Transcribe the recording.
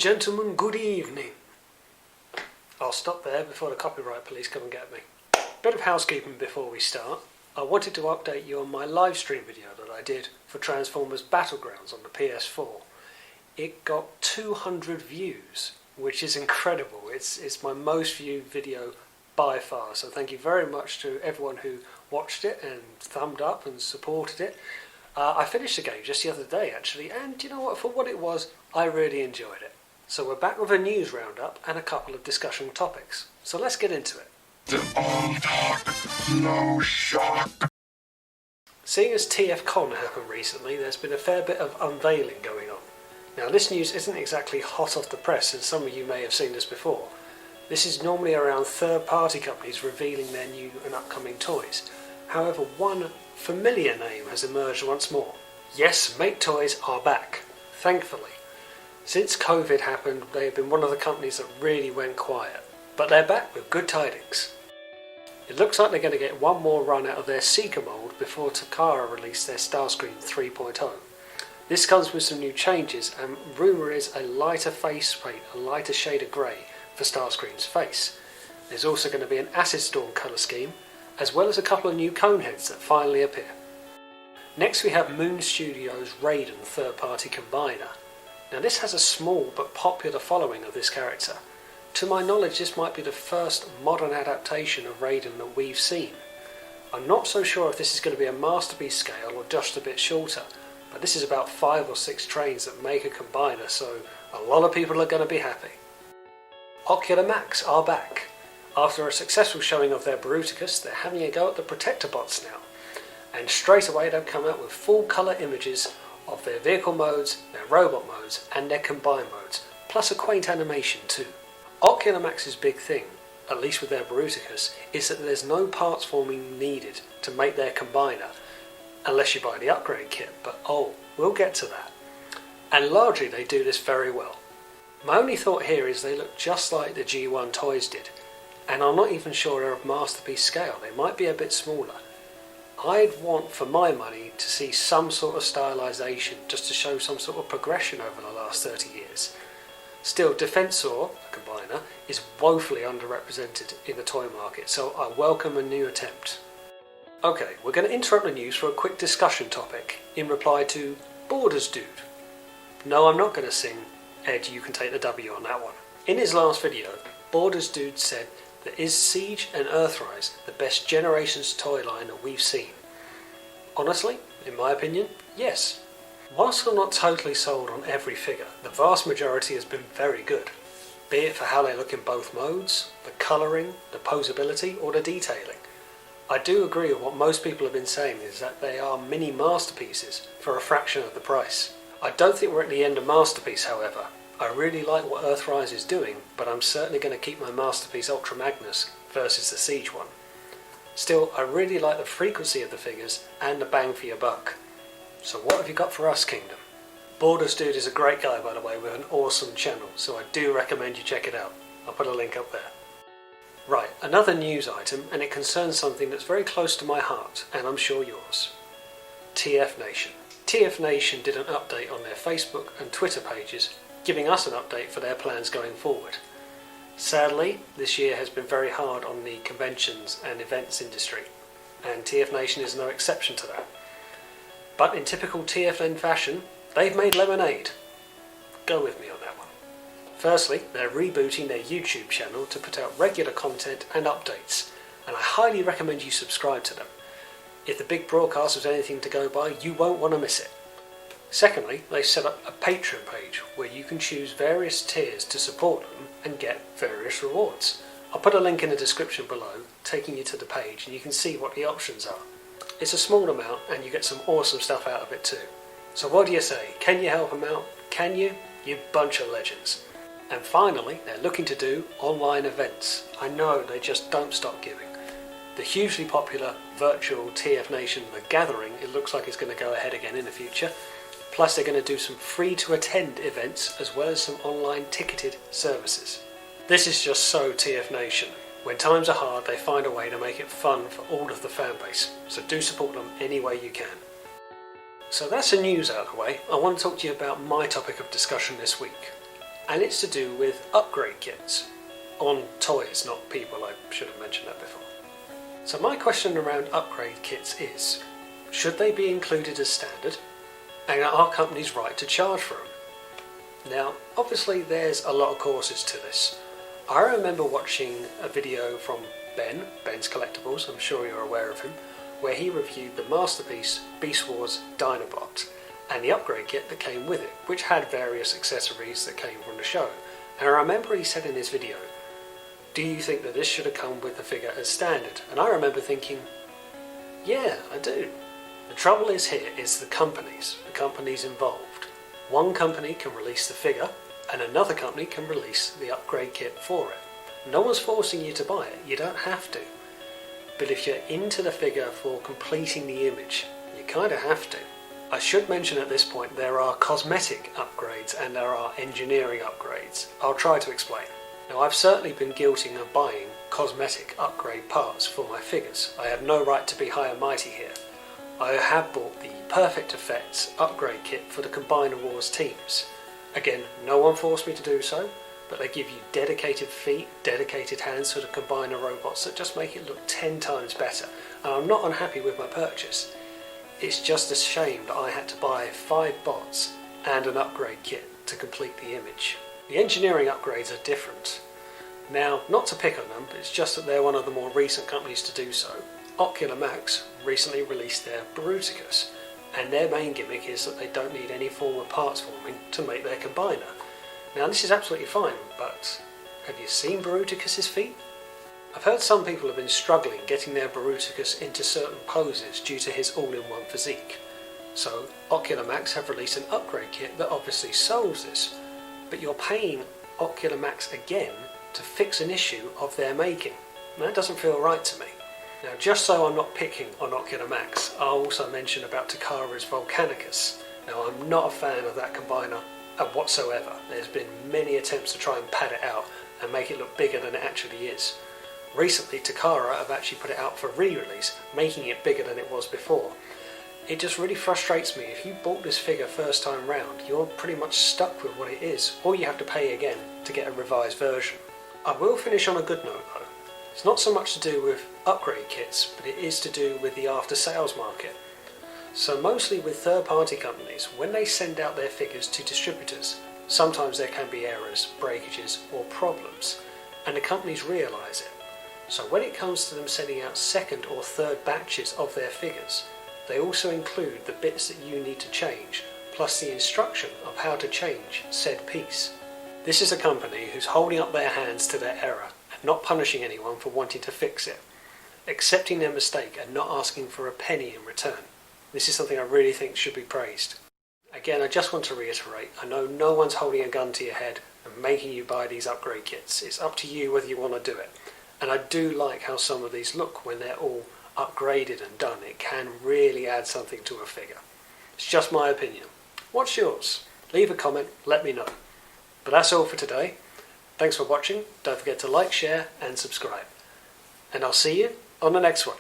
gentlemen, good evening. I'll stop there before the copyright police come and get me. Bit of housekeeping before we start. I wanted to update you on my live stream video that I did for Transformers Battlegrounds on the PS4. It got 200 views, which is incredible. It's my most viewed video by far, so thank you very much to everyone who watched it and thumbed up and supported it. I finished the game just the other day actually, and you know what, for what it was, I really enjoyed it. So we're back with a news roundup and a couple of discussion topics. So let's get into it. All talk, no shock. Seeing as TFCon happened recently, there's been a fair bit of unveiling going on. Now this news isn't exactly hot off the press, and some of you may have seen this before. This is normally around third-party companies revealing their new and upcoming toys. However, one familiar name has emerged once more. Yes, Maketoys are back, thankfully. Since COVID happened, they have been one of the companies that really went quiet. But they're back with good tidings. It looks like they're going to get one more run out of their Seeker mould before Takara release their Starscream 3.0. This comes with some new changes, and rumour is a lighter face paint, a lighter shade of grey for Starscream's face. There's also going to be an Acid Storm colour scheme, as well as a couple of new cone heads that finally appear. Next we have Moon Studios' Raiden third-party combiner. Now this has a small but popular following of this character. To my knowledge, this might be the first modern adaptation of Raiden that we've seen. I'm not so sure if this is going to be a masterpiece scale or just a bit shorter, but this is about 5 or 6 trains that make a combiner, so a lot of people are going to be happy. Ocular Max are back. After a successful showing of their Bruticus, they're having a go at the Protector bots now. And straight away they've come out with full colour images of their vehicle modes, their robot modes and their combine modes, plus a quaint animation too. Ocular Max's big thing, at least with their Bruticus, is that there's no parts forming needed to make their combiner, unless you buy the upgrade kit, but we'll get to that. And largely they do this very well. My only thought here is they look just like the G1 toys did, and I'm not even sure they're of masterpiece scale. They might be a bit smaller. I'd want for my money to see some sort of stylisation just to show some sort of progression over the last 30 years. Still, Defensor, the combiner, is woefully underrepresented in the toy market, so I welcome a new attempt. Okay, we're going to interrupt the news for a quick discussion topic in reply to Bordersdude. No, I'm not going to sing Ed, you can take the W on that one. In his last video, Bordersdude said that is Siege and Earthrise the best Generations toy line that we've seen? Honestly, in my opinion, yes. Whilst I'm not totally sold on every figure, the vast majority has been very good, be it for how they look in both modes, the colouring, the posability or the detailing. I do agree with what most people have been saying, is that they are mini masterpieces for a fraction of the price. I don't think we're at the end of Masterpiece, however. I really like what Earthrise is doing, but I'm certainly going to keep my Masterpiece Ultra Magnus versus the Siege one. Still, I really like the frequency of the figures and the bang for your buck. So what have you got for us, Kingdom? Bordersdude is a great guy, by the way, with an awesome channel, so I do recommend you check it out. I'll put a link up there. Right, another news item, and it concerns something that's very close to my heart, and I'm sure yours. TF Nation. TF Nation did an update on their Facebook and Twitter pages, giving us an update for their plans going forward. Sadly, this year has been very hard on the conventions and events industry, and TF Nation is no exception to that. But in typical TFN fashion, they've made lemonade. Go with me on that one. Firstly, they're rebooting their YouTube channel to put out regular content and updates, and I highly recommend you subscribe to them. If the big broadcast was anything to go by, you won't want to miss it. Secondly, they set up a Patreon page where you can choose various tiers to support them and get various rewards. I'll put a link in the description below, taking you to the page, and you can see what the options are. It's a small amount and you get some awesome stuff out of it too. So what do you say? Can you help them out? Can you? You bunch of legends. And finally, they're looking to do online events. I know they just don't stop giving. The hugely popular virtual TF Nation The Gathering, it looks like it's going to go ahead again in the future. Plus they're going to do some free to attend events as well as some online ticketed services. This is just so TF Nation. When times are hard, they find a way to make it fun for all of the fan base, so do support them any way you can. So that's the news out of the way. I want to talk to you about my topic of discussion this week. and it's to do with upgrade kits on toys, not people. I should have mentioned that before. So my question around upgrade kits is, should they be included as standard, and are companies right to charge for them? Now, obviously there's a lot of causes to this. I remember watching a video from Ben's Collectibles, I'm sure you're aware of him, where he reviewed the masterpiece Beast Wars Dinobot and the upgrade kit that came with it, which had various accessories that came from the show. And I remember he said in his video, do you think that this should have come with the figure as standard? And I remember thinking, yeah, I do. The trouble is here is the companies involved. One company can release the figure and another company can release the upgrade kit for it. No one's forcing you to buy it, you don't have to. But if you're into the figure for completing the image, you kind of have to. I should mention at this point there are cosmetic upgrades and there are engineering upgrades. I'll try to explain. Now, I've certainly been guilty of buying cosmetic upgrade parts for my figures. I have no right to be high and mighty here. I have bought the Perfect Effects upgrade kit for the Combiner Wars teams. Again, no one forced me to do so, but they give you dedicated feet, dedicated hands for the Combiner robots that just make it look 10 times better. And I'm not unhappy with my purchase. It's just a shame that I had to buy 5 bots and an upgrade kit to complete the image. The engineering upgrades are different. Now, not to pick on them, but it's just that they're one of the more recent companies to do so. Ocular Max recently released their Bruticus, and their main gimmick is that they don't need any form of parts forming to make their combiner. Now, this is absolutely fine, but have you seen Bruticus's feet? I've heard some people have been struggling getting their Bruticus into certain poses due to his all-in-one physique. So, Ocular Max have released an upgrade kit that obviously solves this, but you're paying Ocular Max again to fix an issue of their making. Now, that doesn't feel right to me. Now, just so I'm not picking on Ocular Max, I'll also mention about Takara's Volcanicus. Now, I'm not a fan of that combiner whatsoever. There's been many attempts to try and pad it out and make it look bigger than it actually is. Recently, Takara have actually put it out for re-release, making it bigger than it was before. It just really frustrates me. If you bought this figure first time round, you're pretty much stuck with what it is, or you have to pay again to get a revised version. I will finish on a good note though. It's not so much to do with upgrade kits, but it is to do with the after sales market. So mostly with third party companies, when they send out their figures to distributors, sometimes there can be errors, breakages or problems, and the companies realise it. So when it comes to them sending out second or third batches of their figures, they also include the bits that you need to change, plus the instruction of how to change said piece. This is a company who's holding up their hands to their error and not punishing anyone for wanting to fix it, accepting their mistake and not asking for a penny in return. This is something I really think should be praised. Again, I just want to reiterate, I know no one's holding a gun to your head and making you buy these upgrade kits. It's up to you whether you want to do it. And I do like how some of these look when they're all upgraded and done. It can really add something to a figure. It's just my opinion. What's yours? Leave a comment, let me know. But that's all for today. Thanks for watching. Don't forget to like, share and subscribe. And I'll see you on the next one.